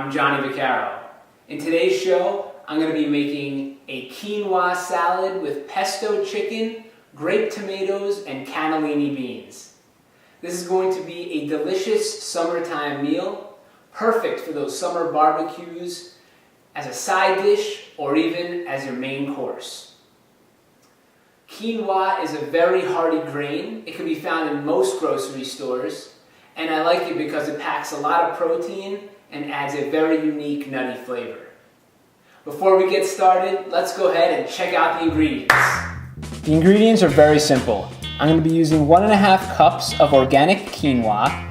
I'm Johnny Vaccaro. In today's show, I'm going to be making a quinoa salad with pesto chicken, grape tomatoes, and cannellini beans. This is going to be a delicious summertime meal, perfect for those summer barbecues, as a side dish, or even as your main course. Quinoa is a very hearty grain. It can be found in most grocery stores, and I like it because it packs a lot of protein and adds a very unique nutty flavor. Before we get started, let's go ahead and check out the ingredients. The ingredients are very simple. I'm going to be using 1.5 cups of organic quinoa,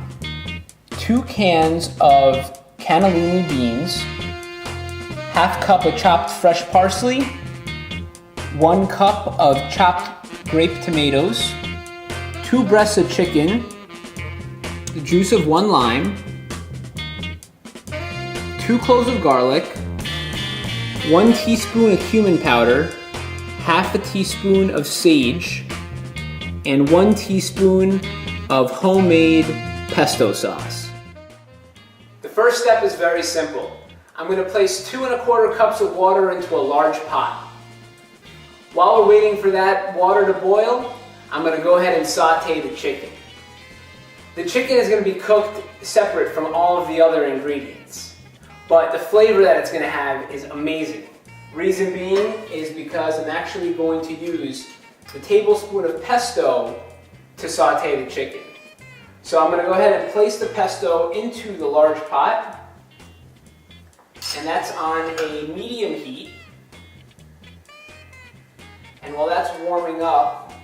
2 cans of cannellini beans, ½ cup of chopped fresh parsley, 1 cup of chopped grape tomatoes, 2 breasts of chicken, the juice of 1 lime, 2 cloves of garlic, 1 teaspoon of cumin powder, ½ teaspoon of sage, and 1 teaspoon of homemade pesto sauce. The first step is very simple. I'm going to place 2¼ cups of water into a large pot. While we're waiting for that water to boil, I'm going to go ahead and saute the chicken. The chicken is going to be cooked separate from all of the other ingredients, but the flavor that it's going to have is amazing. Reason being is because I'm actually going to use the tablespoon of pesto to saute the chicken. So I'm going to go ahead and place the pesto into the large pot, and that's on a medium heat. And while that's warming up,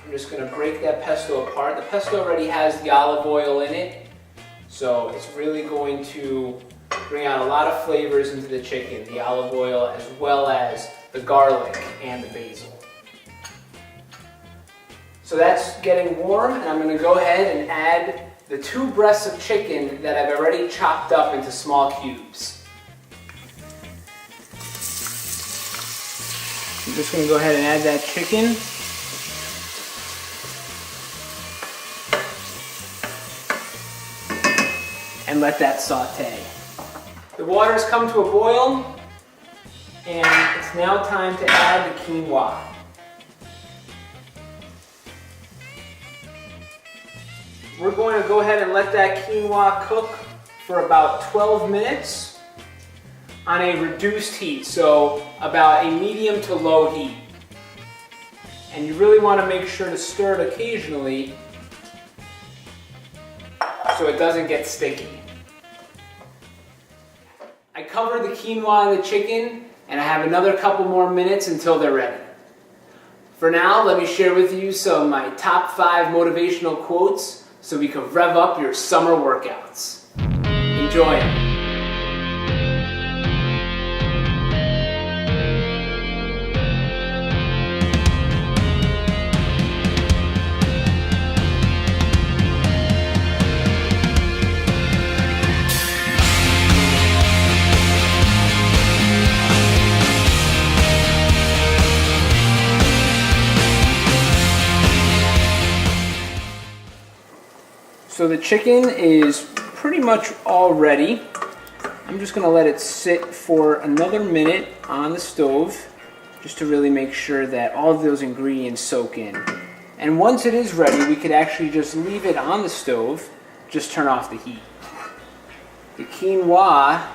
I'm just going to break that pesto apart. The pesto already has the olive oil in it, so it's really going to bring out a lot of flavors into the chicken, the olive oil as well as the garlic and the basil. So that's getting warm, and I'm going to go ahead and add the 2 breasts of chicken that I've already chopped up into small cubes. I'm just going to go ahead and add that chicken. And let that saute. The water's come to a boil, and it's now time to add the quinoa. We're going to go ahead and let that quinoa cook for about 12 minutes on a reduced heat, so about a medium to low heat. And you really want to make sure to stir it occasionally so it doesn't get sticky. I covered the quinoa and the chicken, and I have another couple more minutes until they're ready. For now, let me share with you some of my top 5 motivational quotes so we can rev up your summer workouts. Enjoy! So the chicken is pretty much all ready. I'm just going to let it sit for another minute on the stove just to really make sure that all of those ingredients soak in. And once it is ready, we could actually just leave it on the stove, just turn off the heat. The quinoa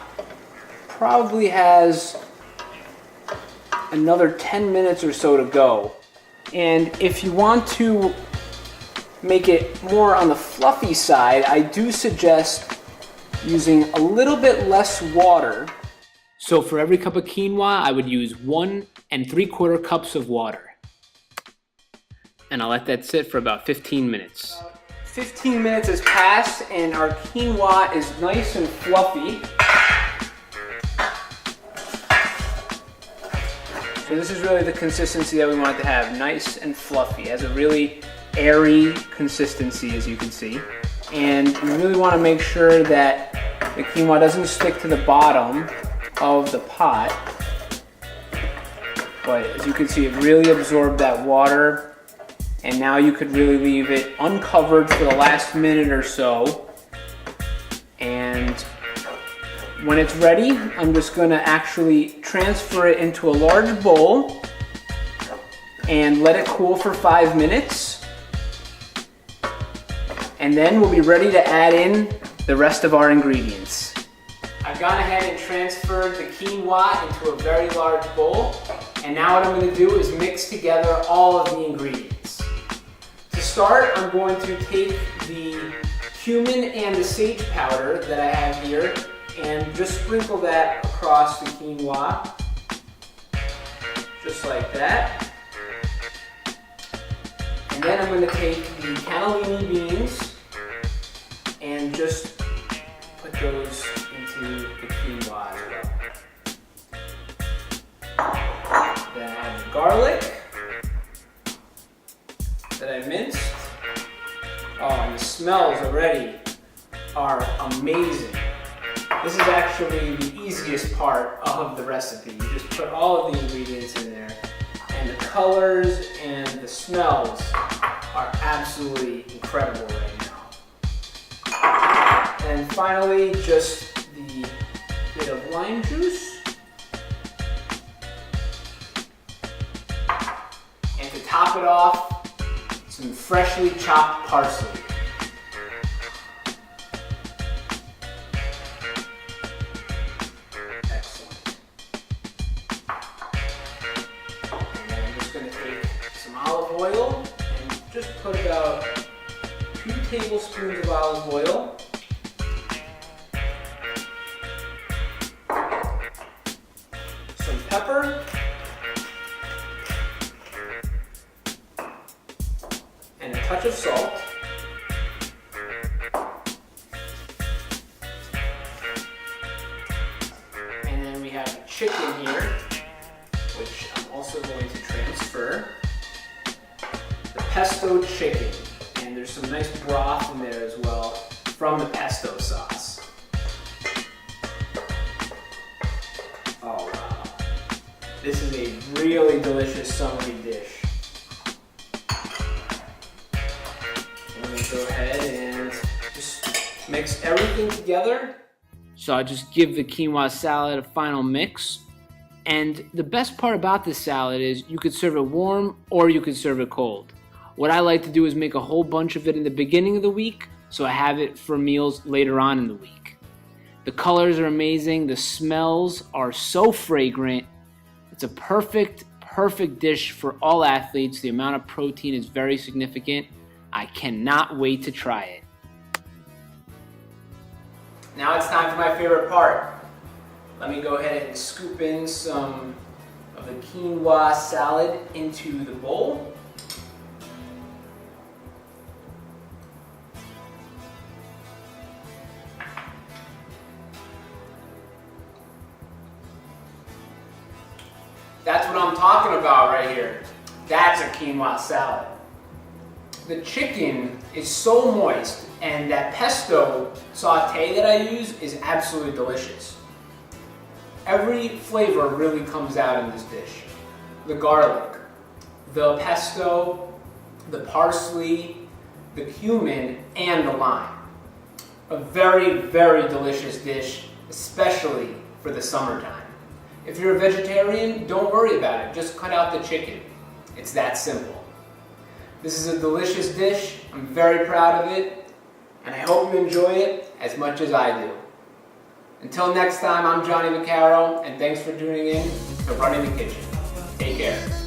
probably has another 10 minutes or so to go. And if you want to make it more on the fluffy side, I do suggest using a little bit less water. So for every cup of quinoa, I would use 1 3/4 cups of water. And I'll let that sit for about 15 minutes. 15 minutes has passed and our quinoa is nice and fluffy. So this is really the consistency that we want it to have, nice and fluffy. It has a really airy consistency, as you can see. And we really want to make sure that the quinoa doesn't stick to the bottom of the pot. But as you can see, it really absorbed that water, and now you could really leave it uncovered for the last minute or so and When it's ready, I'm just gonna actually transfer it into a large bowl and let it cool for 5 minutes. And then we'll be ready to add in the rest of our ingredients. I've gone ahead and transferred the quinoa into a very large bowl. And now what I'm going to do is mix together all of the ingredients. To start, I'm going to take the cumin and the sage powder that I have here and just sprinkle that across the quinoa, just like that. And then I'm going to take the cannellini beans and just put those into the quinoa as well. Then I have the garlic that I minced. Oh, and the smells already are amazing. This is actually the easiest part of the recipe. You just put all of the ingredients in there, and the colors and the smells are absolutely incredible right now. And finally, just the bit of lime juice. And to top it off, some freshly chopped parsley. Excellent. And then I'm just going to take some olive oil and just put about 2 tablespoons of olive oil. Some pepper. And a touch of salt. And then we have chicken here, which I'm also going to transfer. The pesto chicken. And there's some nice broth in there as well from the pesto sauce. Oh wow. This is a really delicious summery dish. Go ahead and just mix everything together. So I just give the quinoa salad a final mix. And the best part about this salad is you could serve it warm or you could serve it cold. What I like to do is make a whole bunch of it in the beginning of the week so I have it for meals later on in the week. The colors are amazing. The smells are so fragrant. It's a perfect dish for all athletes. The amount of protein is very significant. I cannot wait to try it. Now it's time for my favorite part. Let me go ahead and scoop in some of the quinoa salad into the bowl. That's what I'm talking about right here. That's a quinoa salad. The chicken is so moist, and that pesto saute that I use is absolutely delicious. Every flavor really comes out in this dish. The garlic, the pesto, the parsley, the cumin, and the lime. A very, very delicious dish, especially for the summertime. If you're a vegetarian, don't worry about it. Just cut out the chicken. It's that simple. This is a delicious dish. I'm very proud of it, and I hope you enjoy it as much as I do. Until next time, I'm Johnny Vaccaro, and thanks for tuning in to Running the Kitchen. Take care.